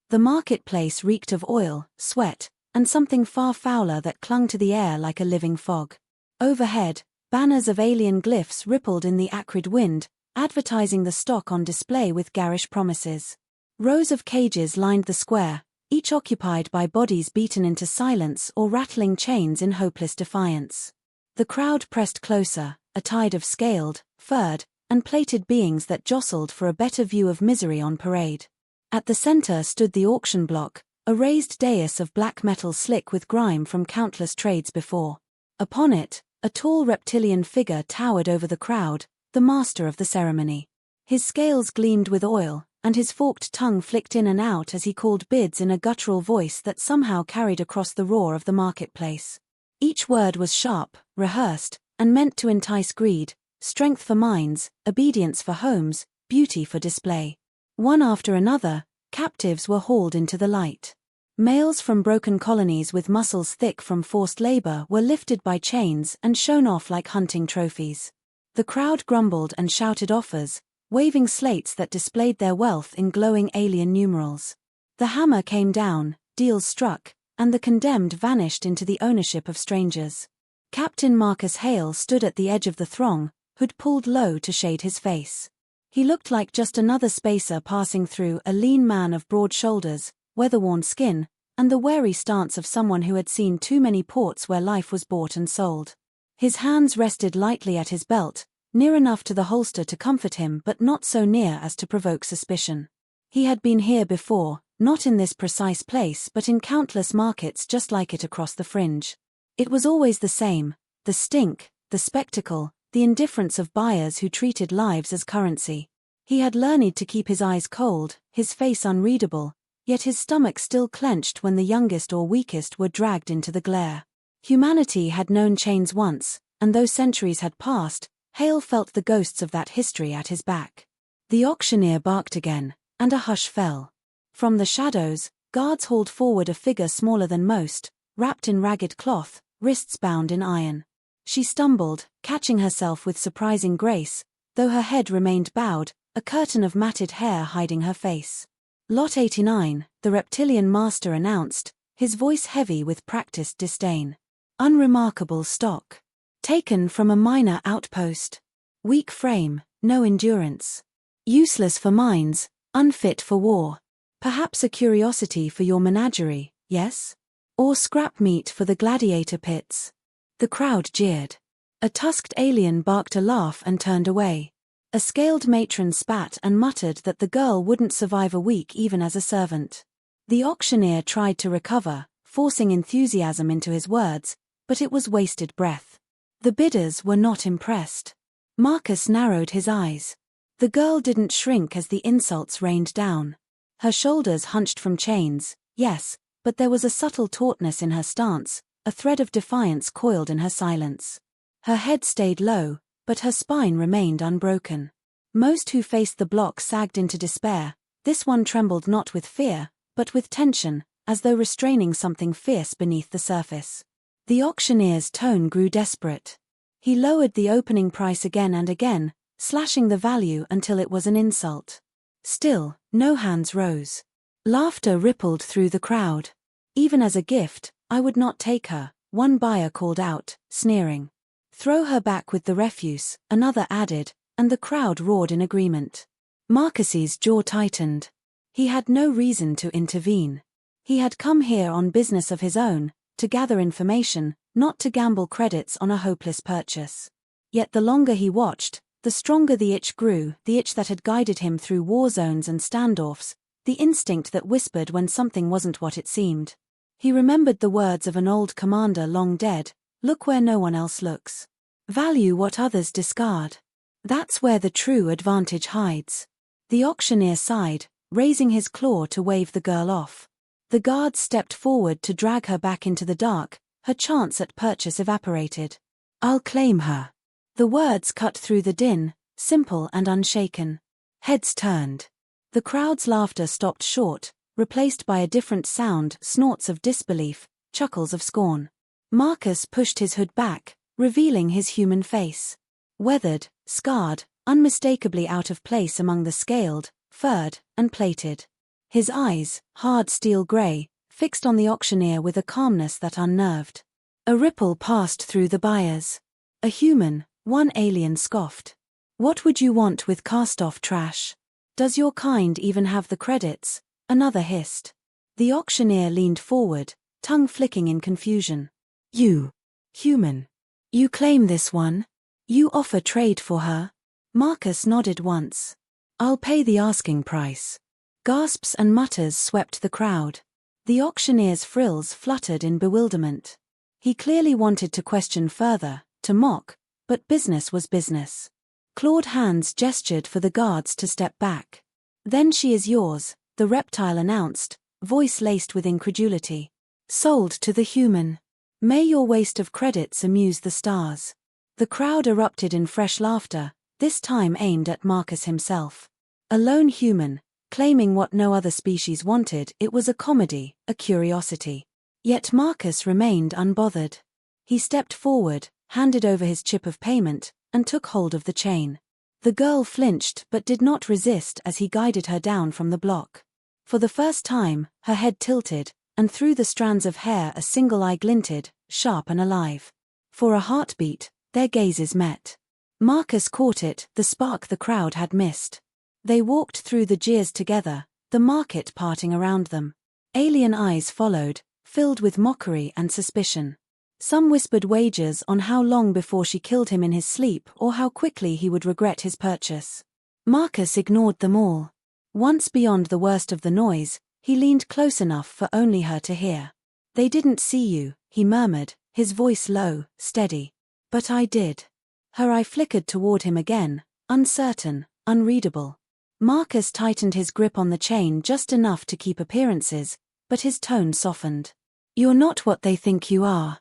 The marketplace reeked of oil, sweat, and something far fouler that clung to the air like a living fog. Overhead, banners of alien glyphs rippled in the acrid wind, advertising the stock on display with garish promises. Rows of cages lined the square, each occupied by bodies beaten into silence or rattling chains in hopeless defiance. The crowd pressed closer, a tide of scaled, furred, and plated beings that jostled for a better view of misery on parade. At the center stood the auction block, a raised dais of black metal slick with grime from countless trades before. Upon it, a tall reptilian figure towered over the crowd, the master of the ceremony. His scales gleamed with oil, and his forked tongue flicked in and out as he called bids in a guttural voice that somehow carried across the roar of the marketplace. Each word was sharp, rehearsed, and meant to entice greed, strength for minds, obedience for homes, beauty for display. One after another, captives were hauled into the light. Males from broken colonies with muscles thick from forced labor were lifted by chains and shown off like hunting trophies. The crowd grumbled and shouted offers, waving slates that displayed their wealth in glowing alien numerals. The hammer came down, deals struck, and the condemned vanished into the ownership of strangers. Captain Marcus Hale stood at the edge of the throng, hood pulled low to shade his face. He looked like just another spacer passing through, a lean man of broad shoulders, weather-worn skin, and the wary stance of someone who had seen too many ports where life was bought and sold. His hands rested lightly at his belt, near enough to the holster to comfort him but not so near as to provoke suspicion. He had been here before, not in this precise place but in countless markets just like it across the fringe. It was always the same, the stink, the spectacle, the indifference of buyers who treated lives as currency. He had learned to keep his eyes cold, his face unreadable, yet his stomach still clenched when the youngest or weakest were dragged into the glare. Humanity had known chains once, and though centuries had passed, Hale felt the ghosts of that history at his back. The auctioneer barked again, and a hush fell. From the shadows, guards hauled forward a figure smaller than most, wrapped in ragged cloth, wrists bound in iron. She stumbled, catching herself with surprising grace, though her head remained bowed, a curtain of matted hair hiding her face. Lot 89, the reptilian master announced, his voice heavy with practiced disdain. Unremarkable stock. Taken from a minor outpost. Weak frame, no endurance. Useless for mines, unfit for war. Perhaps a curiosity for your menagerie, yes? Or scrap meat for the gladiator pits. The crowd jeered. A tusked alien barked a laugh and turned away. A scaled matron spat and muttered that the girl wouldn't survive a week even as a servant. The auctioneer tried to recover, forcing enthusiasm into his words, but it was wasted breath. The bidders were not impressed. Marcus narrowed his eyes. The girl didn't shrink as the insults rained down. Her shoulders hunched from chains, yes, but there was a subtle tautness in her stance, a thread of defiance coiled in her silence. Her head stayed low, but her spine remained unbroken. Most who faced the block sagged into despair. This one trembled not with fear, but with tension, as though restraining something fierce beneath the surface. The auctioneer's tone grew desperate. He lowered the opening price again and again, slashing the value until it was an insult. Still, no hands rose. Laughter rippled through the crowd. Even as a gift, I would not take her, one buyer called out, sneering. Throw her back with the refuse, another added, and the crowd roared in agreement. Marcus's jaw tightened. He had no reason to intervene. He had come here on business of his own, to gather information, not to gamble credits on a hopeless purchase. Yet the longer he watched, the stronger the itch grew, the itch that had guided him through war zones and standoffs, the instinct that whispered when something wasn't what it seemed. He remembered the words of an old commander long dead, look where no one else looks. Value what others discard. That's where the true advantage hides. The auctioneer sighed, raising his claw to wave the girl off. The guards stepped forward to drag her back into the dark, her chance at purchase evaporated. I'll claim her. The words cut through the din, simple and unshaken. Heads turned. The crowd's laughter stopped short, replaced by a different sound, snorts of disbelief, chuckles of scorn. Marcus pushed his hood back, revealing his human face. Weathered, scarred, unmistakably out of place among the scaled, furred, and plated. His eyes, hard steel gray, fixed on the auctioneer with a calmness that unnerved. A ripple passed through the buyers. A human, one alien scoffed. "What would you want with cast-off trash? Does your kind even have the credits?" Another hissed. The auctioneer leaned forward, tongue flicking in confusion. "You, human. You claim this one? You offer trade for her?" Marcus nodded once. "I'll pay the asking price." Gasps and mutters swept the crowd. The auctioneer's frills fluttered in bewilderment. He clearly wanted to question further, to mock, but business was business. Clawed hands gestured for the guards to step back. "Then she is yours," the reptile announced, voice laced with incredulity. "Sold to the human. May your waste of credits amuse the stars." The crowd erupted in fresh laughter, this time aimed at Marcus himself. A lone human, claiming what no other species wanted, it was a comedy, a curiosity. Yet Marcus remained unbothered. He stepped forward, handed over his chip of payment, and took hold of the chain. The girl flinched but did not resist as he guided her down from the block. For the first time, her head tilted, and through the strands of hair a single eye glinted, sharp and alive. For a heartbeat, their gazes met. Marcus caught it, the spark the crowd had missed. They walked through the jeers together, the market parting around them. Alien eyes followed, filled with mockery and suspicion. Some whispered wagers on how long before she killed him in his sleep or how quickly he would regret his purchase. Marcus ignored them all. Once beyond the worst of the noise, he leaned close enough for only her to hear. "They didn't see you," he murmured, his voice low, steady. "But I did." Her eye flickered toward him again, uncertain, unreadable. Marcus tightened his grip on the chain just enough to keep appearances, but his tone softened. "You're not what they think you are."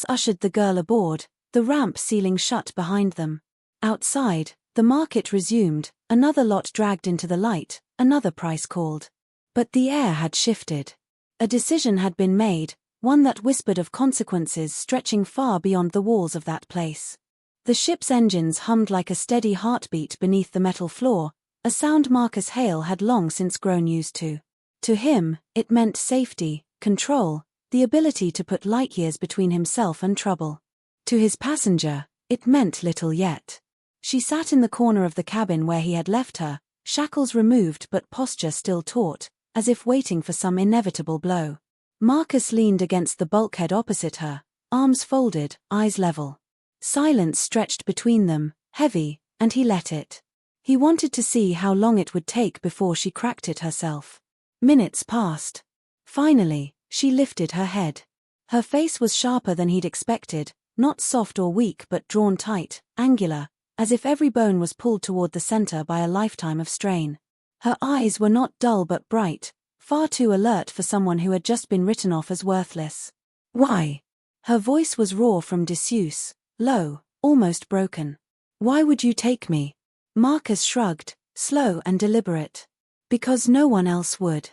Ushered the girl aboard, the ramp sealing shut behind them. Outside, the market resumed, another lot dragged into the light, another price called. But the air had shifted. A decision had been made, one that whispered of consequences stretching far beyond the walls of that place. The ship's engines hummed like a steady heartbeat beneath the metal floor, a sound Marcus Hale had long since grown used to. To him, it meant safety, control, the ability to put light years between himself and trouble. To his passenger, it meant little yet. She sat in the corner of the cabin where he had left her, shackles removed but posture still taut, as if waiting for some inevitable blow. Marcus leaned against the bulkhead opposite her, arms folded, eyes level. Silence stretched between them, heavy, and he let it. He wanted to see how long it would take before she cracked it herself. Minutes passed. Finally, she lifted her head. Her face was sharper than he'd expected, not soft or weak but drawn tight, angular, as if every bone was pulled toward the center by a lifetime of strain. Her eyes were not dull but bright, far too alert for someone who had just been written off as worthless. "Why?" Her voice was raw from disuse, low, almost broken. "Why would you take me?" Marcus shrugged, slow and deliberate. "Because no one else would.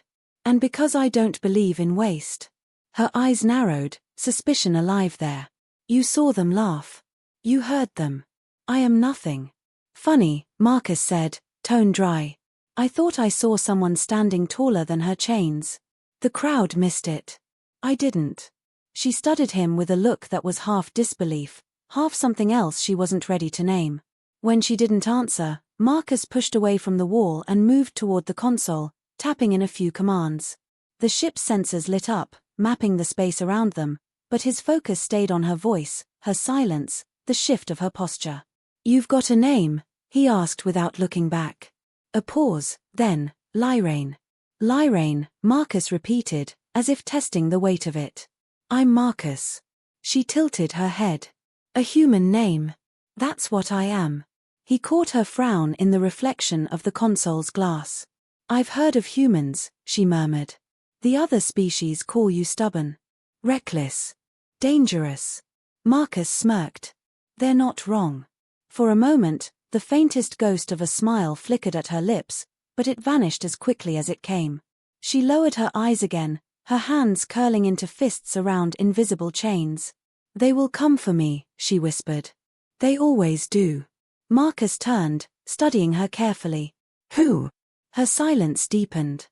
And because I don't believe in waste." Her eyes narrowed, suspicion alive there. "You saw them laugh. You heard them. I am nothing." "Funny," Marcus said, tone dry. "I thought I saw someone standing taller than her chains." The crowd missed it. "I didn't." She studied him with a look that was half disbelief, half something else she wasn't ready to name. When she didn't answer, Marcus pushed away from the wall and moved toward the console, tapping in a few commands. The ship's sensors lit up, mapping the space around them, but his focus stayed on her voice, her silence, the shift of her posture. "You've got a name?" he asked without looking back. A pause, then, "Lyrane." "Lyrane," Marcus repeated, as if testing the weight of it. "I'm Marcus." She tilted her head. "A human name. That's what I am." He caught her frown in the reflection of the console's glass. "I've heard of humans," she murmured. "The other species call you stubborn. Reckless. Dangerous." Marcus smirked. "They're not wrong." For a moment, the faintest ghost of a smile flickered at her lips, but it vanished as quickly as it came. She lowered her eyes again, her hands curling into fists around invisible chains. "They will come for me," she whispered. "They always do." Marcus turned, studying her carefully. "Who?" Her silence deepened.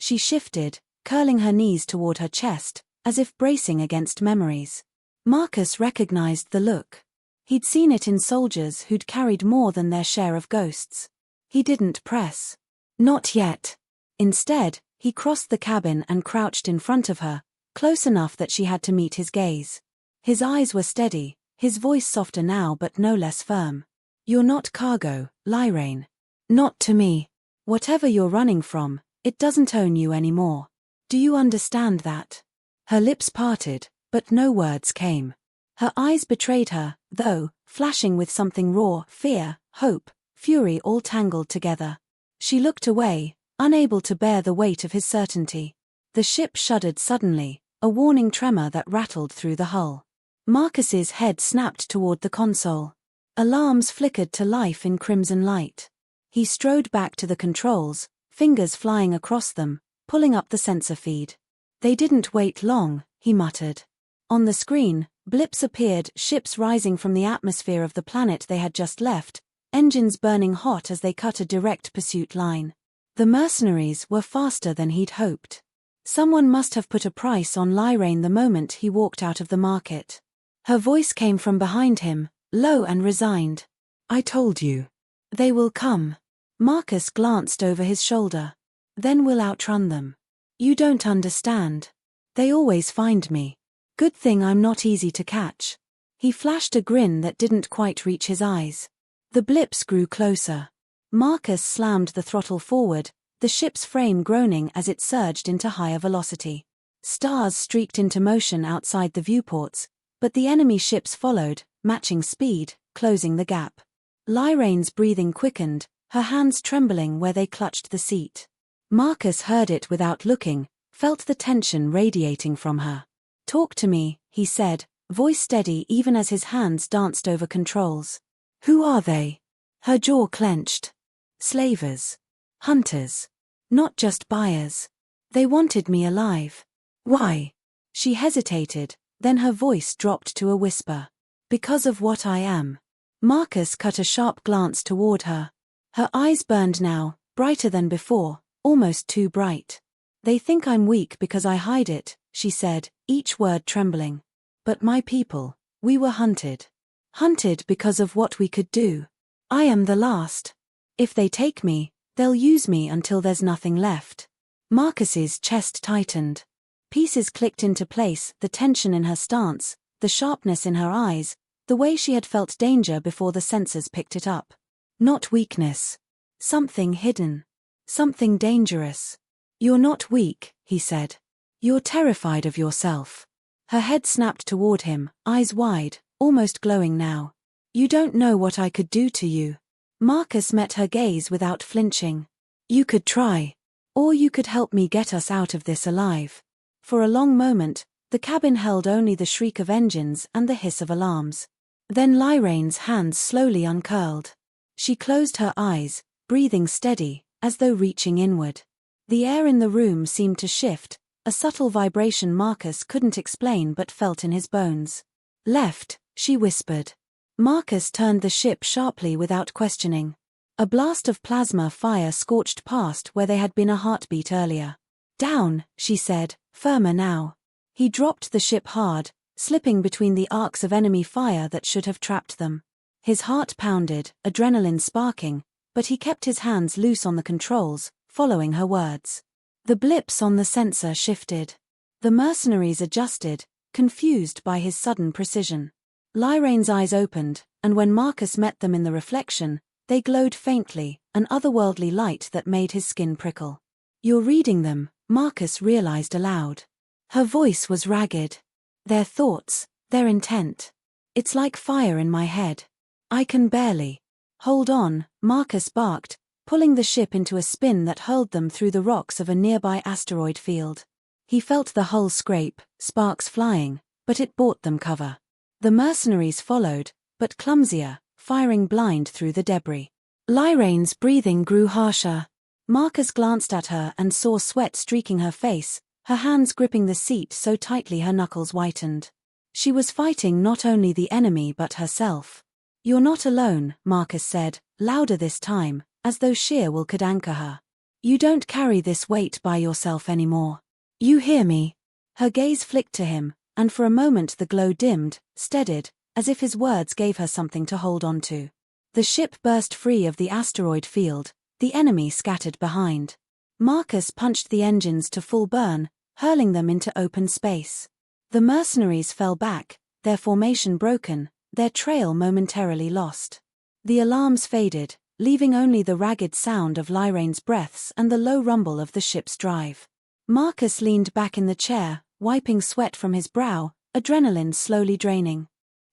She shifted, curling her knees toward her chest, as if bracing against memories. Marcus recognized the look. He'd seen it in soldiers who'd carried more than their share of ghosts. He didn't press. Not yet. Instead, he crossed the cabin and crouched in front of her, close enough that she had to meet his gaze. His eyes were steady, his voice softer now but no less firm. "You're not cargo, Lyrain. Not to me. Whatever you're running from, it doesn't own you anymore. Do you understand that?" Her lips parted, but no words came. Her eyes betrayed her, though, flashing with something raw, fear, hope, fury all tangled together. She looked away, unable to bear the weight of his certainty. The ship shuddered suddenly, a warning tremor that rattled through the hull. Marcus's head snapped toward the console. Alarms flickered to life in crimson light. He strode back to the controls, fingers flying across them, pulling up the sensor feed. "They didn't wait long," he muttered. On the screen, blips appeared, ships rising from the atmosphere of the planet they had just left, engines burning hot as they cut a direct pursuit line. The mercenaries were faster than he'd hoped. Someone must have put a price on Lyrain the moment he walked out of the market. Her voice came from behind him, low and resigned. "I told you. They will come." Marcus glanced over his shoulder. "Then we'll outrun them. You don't understand. They always find me. Good thing I'm not easy to catch." He flashed a grin that didn't quite reach his eyes. The blips grew closer. Marcus slammed the throttle forward, the ship's frame groaning as it surged into higher velocity. Stars streaked into motion outside the viewports, but the enemy ships followed, matching speed, closing the gap. Lyrain's breathing quickened, her hands trembling where they clutched the seat. Marcus heard it without looking, felt the tension radiating from her. "Talk to me," he said, voice steady even as his hands danced over controls. "Who are they?" Her jaw clenched. "Slavers. Hunters. Not just buyers. They wanted me alive." "Why?" She hesitated, then her voice dropped to a whisper. "Because of what I am." Marcus cut a sharp glance toward her. Her eyes burned now, brighter than before, almost too bright. "They think I'm weak because I hide it," she said, each word trembling. "But my people, we were hunted. Hunted because of what we could do. I am the last. If they take me, they'll use me until there's nothing left." Marcus's chest tightened. Pieces clicked into place, the tension in her stance, the sharpness in her eyes, the way she had felt danger before the sensors picked it up. Not weakness. Something hidden. Something dangerous. "You're not weak," he said. "You're terrified of yourself." Her head snapped toward him, eyes wide, almost glowing now. "You don't know what I could do to you." Marcus met her gaze without flinching. "You could try. Or you could help me get us out of this alive." For a long moment, the cabin held only the shriek of engines and the hiss of alarms. Then Lyrain's hands slowly uncurled. She closed her eyes, breathing steady, as though reaching inward. The air in the room seemed to shift, a subtle vibration Marcus couldn't explain but felt in his bones. "Left," she whispered. Marcus turned the ship sharply without questioning. A blast of plasma fire scorched past where they had been a heartbeat earlier. "Down," she said, firmer now. He dropped the ship hard, slipping between the arcs of enemy fire that should have trapped them. His heart pounded, adrenaline sparking, but he kept his hands loose on the controls, following her words. The blips on the sensor shifted. The mercenaries adjusted, confused by his sudden precision. Lyrain's eyes opened, and when Marcus met them in the reflection, they glowed faintly, an otherworldly light that made his skin prickle. "You're reading them," Marcus realized aloud. Her voice was ragged. "Their thoughts, their intent. It's like fire in my head. I can barely." "Hold on," Marcus barked, pulling the ship into a spin that hurled them through the rocks of a nearby asteroid field. He felt the hull scrape, sparks flying, but it bought them cover. The mercenaries followed, but clumsier, firing blind through the debris. Lyrain's breathing grew harsher. Marcus glanced at her and saw sweat streaking her face, her hands gripping the seat so tightly her knuckles whitened. She was fighting not only the enemy but herself. "You're not alone," Marcus said, louder this time, as though sheer will could anchor her. You don't carry this weight by yourself anymore. You hear me? Her gaze flicked to him, and for a moment the glow dimmed, steadied, as if his words gave her something to hold on to. The ship burst free of the asteroid field, the enemy scattered behind. Marcus punched the engines to full burn, hurling them into open space. The mercenaries fell back, their formation broken, their trail momentarily lost. The alarms faded, leaving only the ragged sound of Lyraine's breaths and the low rumble of the ship's drive. Marcus leaned back in the chair, wiping sweat from his brow, adrenaline slowly draining.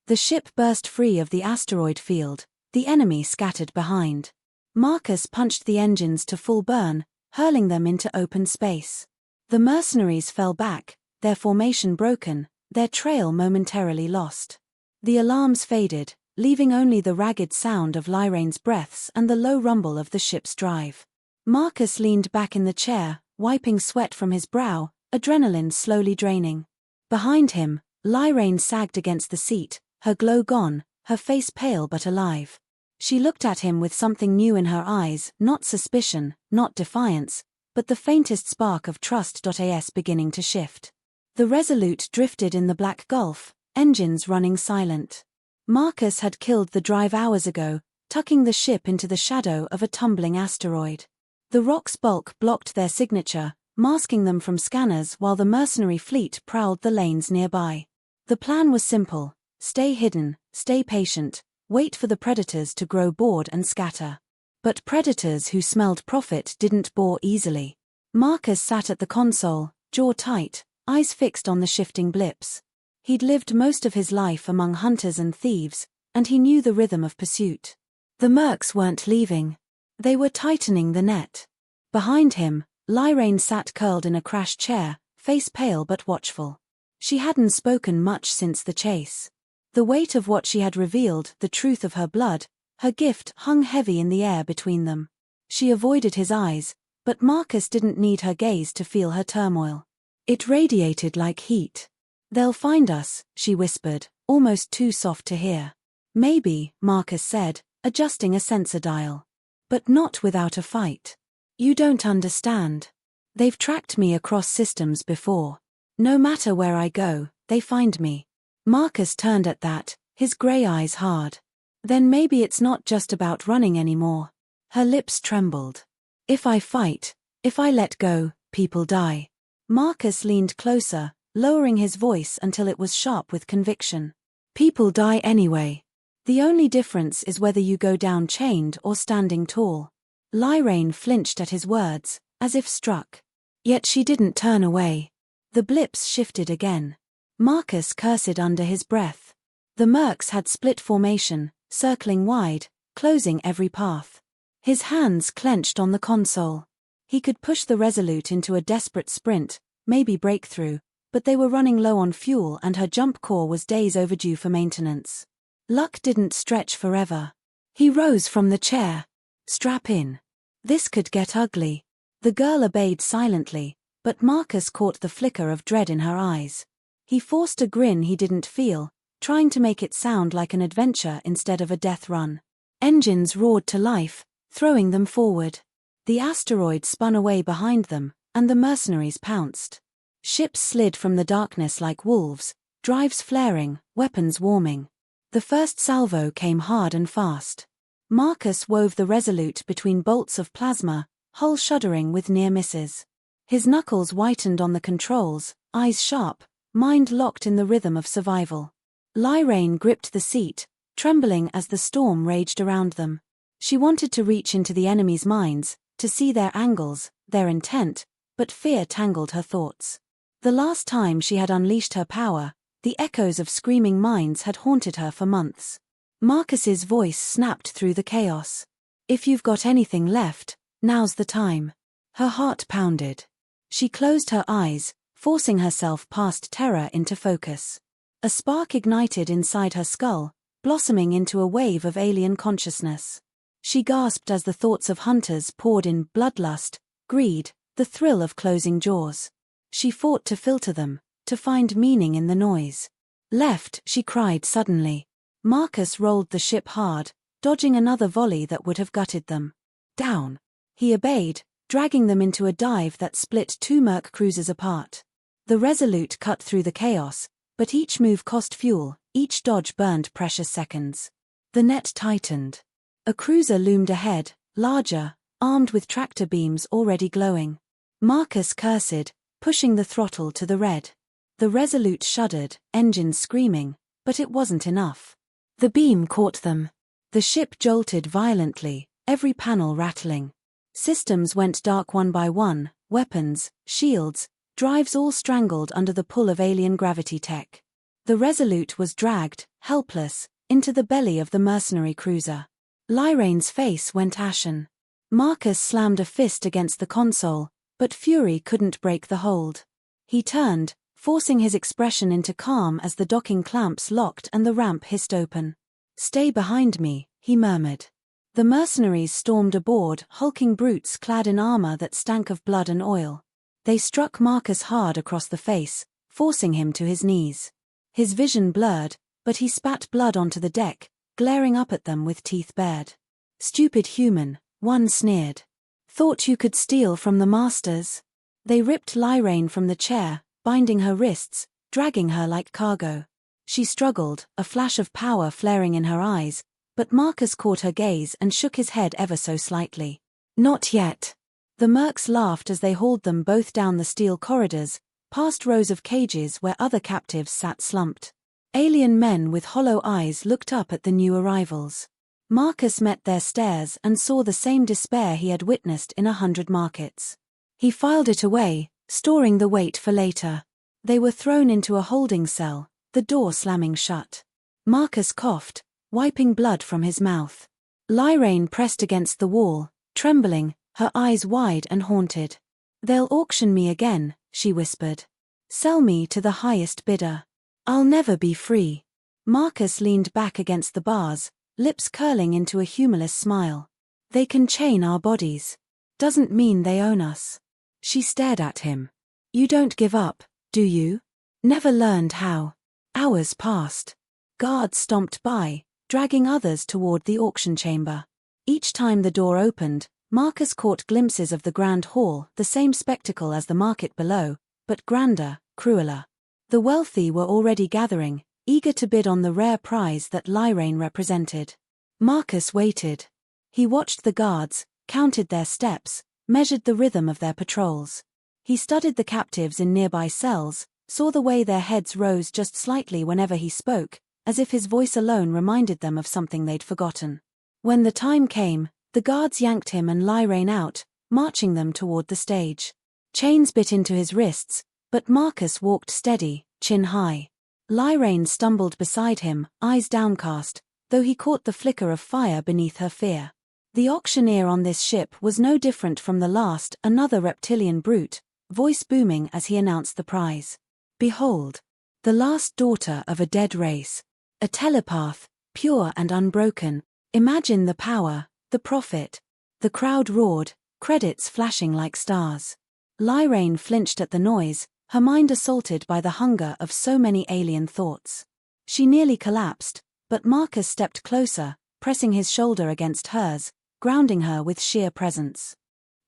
The ship burst free of the asteroid field, the enemy scattered behind. Marcus punched the engines to full burn, hurling them into open space. The mercenaries fell back, their formation broken, their trail momentarily lost. The alarms faded, leaving only the ragged sound of Lyraine's breaths and the low rumble of the ship's drive. Marcus leaned back in the chair, wiping sweat from his brow, adrenaline slowly draining. Behind him, Lyraine sagged against the seat, her glow gone, her face pale but alive. She looked at him with something new in her eyes, not suspicion, not defiance, but the faintest spark of trust. As beginning to shift. The Resolute drifted in the black gulf, engines running silent. Marcus had killed the drive hours ago, tucking the ship into the shadow of a tumbling asteroid. The rock's bulk blocked their signature, masking them from scanners while the mercenary fleet prowled the lanes nearby. The plan was simple: stay hidden, stay patient, wait for the predators to grow bored and scatter. But predators who smelled profit didn't bore easily. Marcus sat at the console, jaw tight, eyes fixed on the shifting blips. He'd lived most of his life among hunters and thieves, and he knew the rhythm of pursuit. The mercs weren't leaving. They were tightening the net. Behind him, Lyraine sat curled in a crash chair, face pale but watchful. She hadn't spoken much since the chase. The weight of what she had revealed, the truth of her blood, her gift, hung heavy in the air between them. She avoided his eyes, but Marcus didn't need her gaze to feel her turmoil. It radiated like heat. "They'll find us," she whispered, almost too soft to hear. "Maybe," Marcus said, adjusting a sensor dial. "But not without a fight. You don't understand. They've tracked me across systems before. No matter where I go, they find me." Marcus turned at that, his grey eyes hard. "Then maybe it's not just about running anymore." Her lips trembled. "If I fight, if I let go, people die." Marcus leaned closer, lowering his voice until it was sharp with conviction. "People die anyway. The only difference is whether you go down chained or standing tall." Lyraine flinched at his words, as if struck. Yet she didn't turn away. The blips shifted again. Marcus cursed under his breath. The mercs had split formation, circling wide, closing every path. His hands clenched on the console. He could push the Resolute into a desperate sprint, maybe breakthrough, but they were running low on fuel and her jump core was days overdue for maintenance. Luck didn't stretch forever. He rose from the chair. "Strap in. This could get ugly." The girl obeyed silently, but Marcus caught the flicker of dread in her eyes. He forced a grin he didn't feel, trying to make it sound like an adventure instead of a death run. Engines roared to life, throwing them forward. The asteroid spun away behind them, and the mercenaries pounced. Ships slid from the darkness like wolves, drives flaring, weapons warming. The first salvo came hard and fast. Marcus wove the Resolute between bolts of plasma, hull shuddering with near misses. His knuckles whitened on the controls, eyes sharp, mind locked in the rhythm of survival. Lyraine gripped the seat, trembling as the storm raged around them. She wanted to reach into the enemy's minds, to see their angles, their intent, but fear tangled her thoughts. The last time she had unleashed her power, the echoes of screaming minds had haunted her for months. Marcus's voice snapped through the chaos. "If you've got anything left, now's the time." Her heart pounded. She closed her eyes, forcing herself past Terra into focus. A spark ignited inside her skull, blossoming into a wave of alien consciousness. She gasped as the thoughts of hunters poured in: bloodlust, greed, the thrill of closing jaws. She fought to filter them, to find meaning in the noise. "Left," she cried suddenly. Marcus rolled the ship hard, dodging another volley that would have gutted them. "Down." He obeyed, dragging them into a dive that split two Merc cruisers apart. The Resolute cut through the chaos, but each move cost fuel, each dodge burned precious seconds. The net tightened. A cruiser loomed ahead, larger, armed with tractor beams already glowing. Marcus cursed, pushing the throttle to the red. The Resolute shuddered, engines screaming, but it wasn't enough. The beam caught them. The ship jolted violently, every panel rattling. Systems went dark one by one, weapons, shields, drives all strangled under the pull of alien gravity tech. The Resolute was dragged, helpless, into the belly of the mercenary cruiser. Lyrane's face went ashen. Marcus slammed a fist against the console, but fury couldn't break the hold. He turned, forcing his expression into calm as the docking clamps locked and the ramp hissed open. "Stay behind me," he murmured. The mercenaries stormed aboard, hulking brutes clad in armor that stank of blood and oil. They struck Marcus hard across the face, forcing him to his knees. His vision blurred, but he spat blood onto the deck, glaring up at them with teeth bared. "Stupid human," one sneered. "Thought you could steal from the masters?" They ripped Lyrane from the chair, binding her wrists, dragging her like cargo. She struggled, a flash of power flaring in her eyes, but Marcus caught her gaze and shook his head ever so slightly. "Not yet." The mercs laughed as they hauled them both down the steel corridors, past rows of cages where other captives sat slumped. Alien men with hollow eyes looked up at the new arrivals. Marcus met their stares and saw the same despair he had witnessed in 100 markets. He filed it away, storing the weight for later. They were thrown into a holding cell, the door slamming shut. Marcus coughed, wiping blood from his mouth. Lyrane pressed against the wall, trembling, her eyes wide and haunted. "They'll auction me again," she whispered. "Sell me to the highest bidder. I'll never be free." Marcus leaned back against the bars, lips curling into a humorless smile. "They can chain our bodies. Doesn't mean they own us." She stared at him. "You don't give up, do you? Never learned how." Hours passed. Guards stomped by, dragging others toward the auction chamber. Each time the door opened, Marcus caught glimpses of the grand hall, the same spectacle as the market below, but grander, crueler. The wealthy were already gathering, eager to bid on the rare prize that Lyrane represented. Marcus waited. He watched the guards, counted their steps, measured the rhythm of their patrols. He studied the captives in nearby cells, saw the way their heads rose just slightly whenever he spoke, as if his voice alone reminded them of something they'd forgotten. When the time came, the guards yanked him and Lyrane out, marching them toward the stage. Chains bit into his wrists, but Marcus walked steady, chin high. Lyrane stumbled beside him, eyes downcast, though he caught the flicker of fire beneath her fear. The auctioneer on this ship was no different from the last, another reptilian brute, voice booming as he announced the prize. "Behold, the last daughter of a dead race. A telepath, pure and unbroken. Imagine the power, the profit." The crowd roared, credits flashing like stars. Lyrane flinched at the noise, her mind assaulted by the hunger of so many alien thoughts. She nearly collapsed, but Marcus stepped closer, pressing his shoulder against hers, grounding her with sheer presence.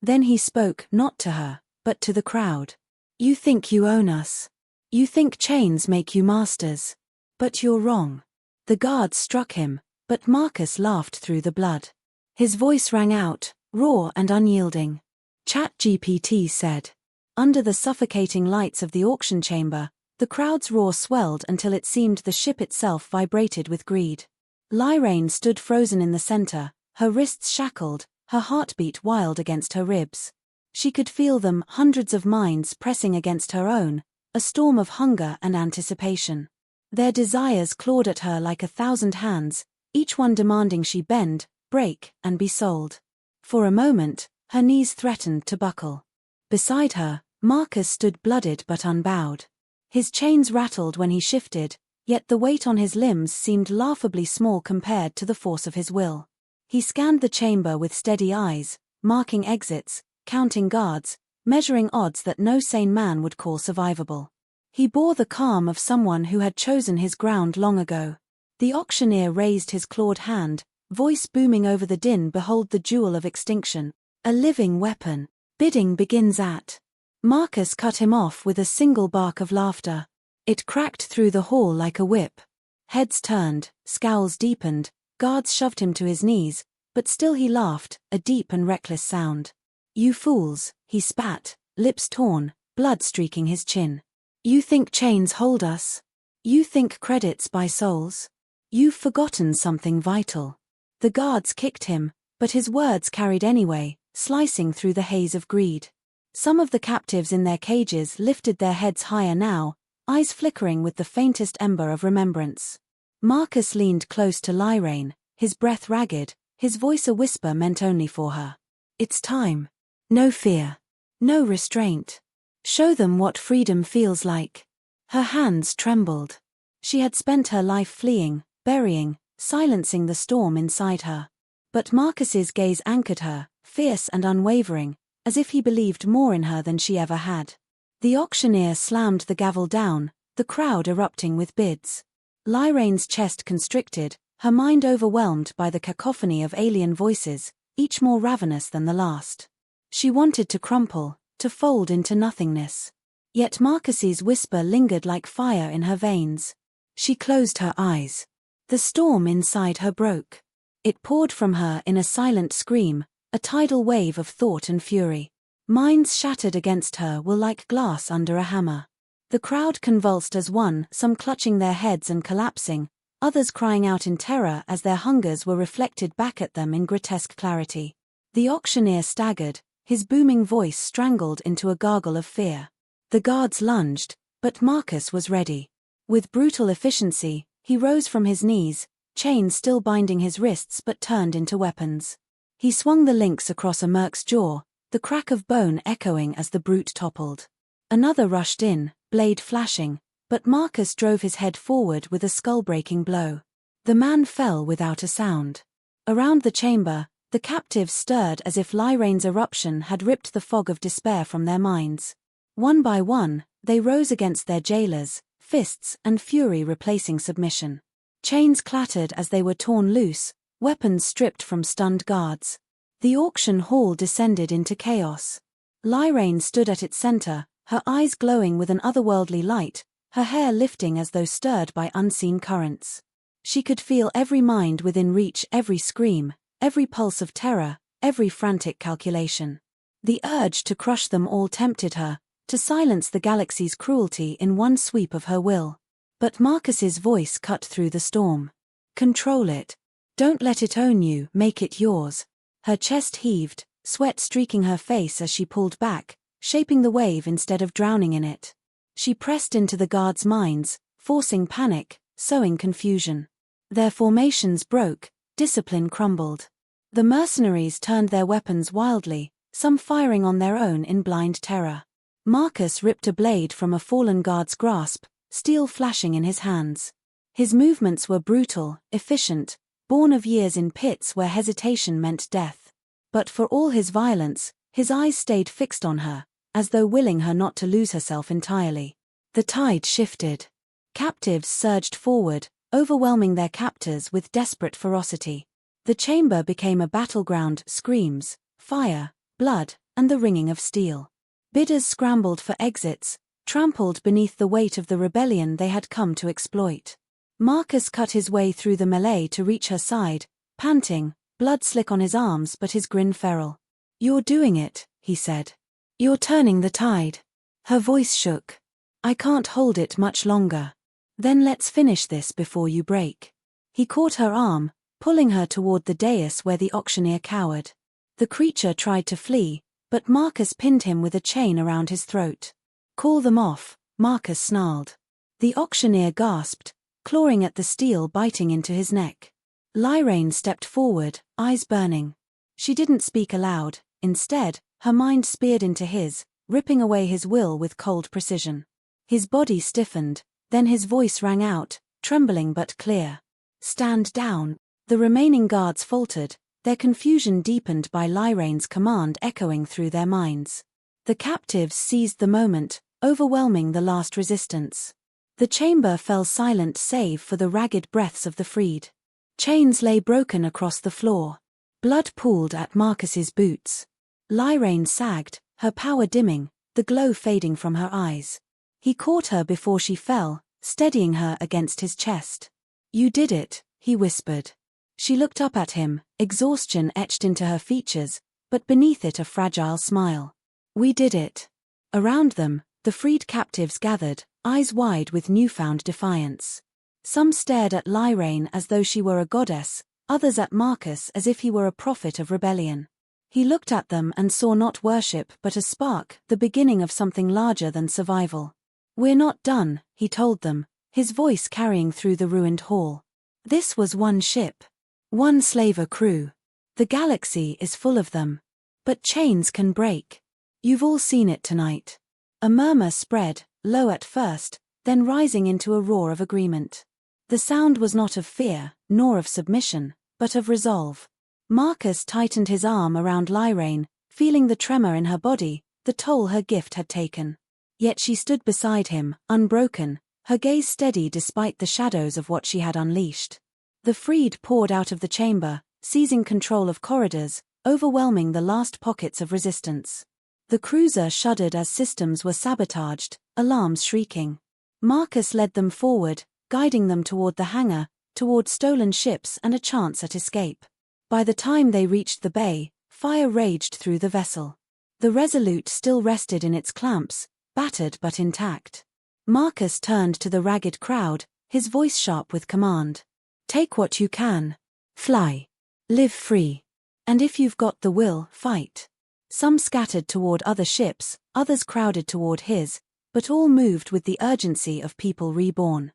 Then he spoke not to her, but to the crowd. "You think you own us. You think chains make you masters. But you're wrong." The guards struck him, but Marcus laughed through the blood. His voice rang out, raw and unyielding. ChatGPT said. Under the suffocating lights of the auction chamber, the crowd's roar swelled until it seemed the ship itself vibrated with greed. Lyrane stood frozen in the center, her wrists shackled, her heartbeat wild against her ribs. She could feel them, hundreds of minds pressing against her own, a storm of hunger and anticipation. Their desires clawed at her like 1,000 hands, each one demanding she bend, break, and be sold. For a moment, her knees threatened to buckle. Beside her, Marcus stood blooded but unbowed. His chains rattled when he shifted, yet the weight on his limbs seemed laughably small compared to the force of his will. He scanned the chamber with steady eyes, marking exits, counting guards, measuring odds that no sane man would call survivable. He bore the calm of someone who had chosen his ground long ago. The auctioneer raised his clawed hand, voice booming over the din. "Behold the jewel of extinction, a living weapon, Bidding begins at. Marcus cut him off with a single bark of laughter. It cracked through the hall like a whip. Heads turned, scowls deepened, guards shoved him to his knees, but still he laughed, a deep and reckless sound. You fools, he spat, lips torn, blood streaking his chin. You think chains hold us? You think credits buy souls? You've forgotten something vital. The guards kicked him, but his words carried anyway, slicing through the haze of greed. Some of the captives in their cages lifted their heads higher now, eyes flickering with the faintest ember of remembrance. Marcus leaned close to Lyrane, his breath ragged, his voice a whisper meant only for her. It's time. No fear. No restraint. Show them what freedom feels like. Her hands trembled. She had spent her life fleeing, burying, silencing the storm inside her. But Marcus's gaze anchored her, fierce and unwavering, as if he believed more in her than she ever had. The auctioneer slammed the gavel down, the crowd erupting with bids. Lyrane's chest constricted, her mind overwhelmed by the cacophony of alien voices, each more ravenous than the last. She wanted to crumple, to fold into nothingness. Yet Marcus's whisper lingered like fire in her veins. She closed her eyes. The storm inside her broke. It poured from her in a silent scream, a tidal wave of thought and fury. Minds shattered against her were like glass under a hammer. The crowd convulsed as one, some clutching their heads and collapsing, others crying out in terror as their hungers were reflected back at them in grotesque clarity. The auctioneer staggered, his booming voice strangled into a gargle of fear. The guards lunged, but Marcus was ready. With brutal efficiency, he rose from his knees, chains still binding his wrists but turned into weapons. He swung the links across a merc's jaw, the crack of bone echoing as the brute toppled. Another rushed in, blade flashing, but Marcus drove his head forward with a skull-breaking blow. The man fell without a sound. Around the chamber, the captives stirred as if Lyrane's eruption had ripped the fog of despair from their minds. One by one, they rose against their jailers, fists and fury replacing submission. Chains clattered as they were torn loose, weapons stripped from stunned guards. The auction hall descended into chaos. Lyrane stood at its center, her eyes glowing with an otherworldly light, her hair lifting as though stirred by unseen currents. She could feel every mind within reach, every scream, every pulse of terror, every frantic calculation. The urge to crush them all tempted her, to silence the galaxy's cruelty in one sweep of her will. But Marcus's voice cut through the storm. Control it. Don't let it own you, make it yours. Her chest heaved, sweat streaking her face as she pulled back, shaping the wave instead of drowning in it. She pressed into the guards' minds, forcing panic, sowing confusion. Their formations broke, discipline crumbled. The mercenaries turned their weapons wildly, some firing on their own in blind terror. Marcus ripped a blade from a fallen guard's grasp, steel flashing in his hands. His movements were brutal, efficient, born of years in pits where hesitation meant death. But for all his violence, his eyes stayed fixed on her, as though willing her not to lose herself entirely. The tide shifted. Captives surged forward, overwhelming their captors with desperate ferocity. The chamber became a battleground, screams, fire, blood, and the ringing of steel. Bidders scrambled for exits, trampled beneath the weight of the rebellion they had come to exploit. Marcus cut his way through the melee to reach her side, panting, blood slick on his arms but his grin feral. You're doing it, he said. You're turning the tide. Her voice shook. I can't hold it much longer. Then let's finish this before you break. He caught her arm, pulling her toward the dais where the auctioneer cowered. The creature tried to flee, but Marcus pinned him with a chain around his throat. Call them off, Marcus snarled. The auctioneer gasped, clawing at the steel biting into his neck. Lyrane stepped forward, eyes burning. She didn't speak aloud, instead, her mind speared into his, ripping away his will with cold precision. His body stiffened, then his voice rang out, trembling but clear. Stand down. The remaining guards faltered, their confusion deepened by Lyrane's command echoing through their minds. The captives seized the moment, overwhelming the last resistance. The chamber fell silent save for the ragged breaths of the freed. Chains lay broken across the floor. Blood pooled at Marcus's boots. Lyrane sagged, her power dimming, the glow fading from her eyes. He caught her before she fell, steadying her against his chest. "You did it," he whispered. She looked up at him, exhaustion etched into her features, but beneath it a fragile smile. "We did it." Around them, the freed captives gathered, eyes wide with newfound defiance. Some stared at Lyrane as though she were a goddess, others at Marcus as if he were a prophet of rebellion. He looked at them and saw not worship but a spark, the beginning of something larger than survival. "We're not done," he told them, his voice carrying through the ruined hall. "This was one ship. One slaver crew. The galaxy is full of them. But chains can break. You've all seen it tonight." A murmur spread, low at first, then rising into a roar of agreement. The sound was not of fear, nor of submission, but of resolve. Marcus tightened his arm around Lyrane, feeling the tremor in her body, the toll her gift had taken. Yet she stood beside him, unbroken, her gaze steady despite the shadows of what she had unleashed. The freed poured out of the chamber, seizing control of corridors, overwhelming the last pockets of resistance. The cruiser shuddered as systems were sabotaged, alarms shrieking. Marcus led them forward, guiding them toward the hangar, toward stolen ships and a chance at escape. By the time they reached the bay, fire raged through the vessel. The Resolute still rested in its clamps, battered but intact. Marcus turned to the ragged crowd, his voice sharp with command. "Take what you can. Fly. Live free. And if you've got the will, fight." Some scattered toward other ships, others crowded toward his, but all moved with the urgency of people reborn.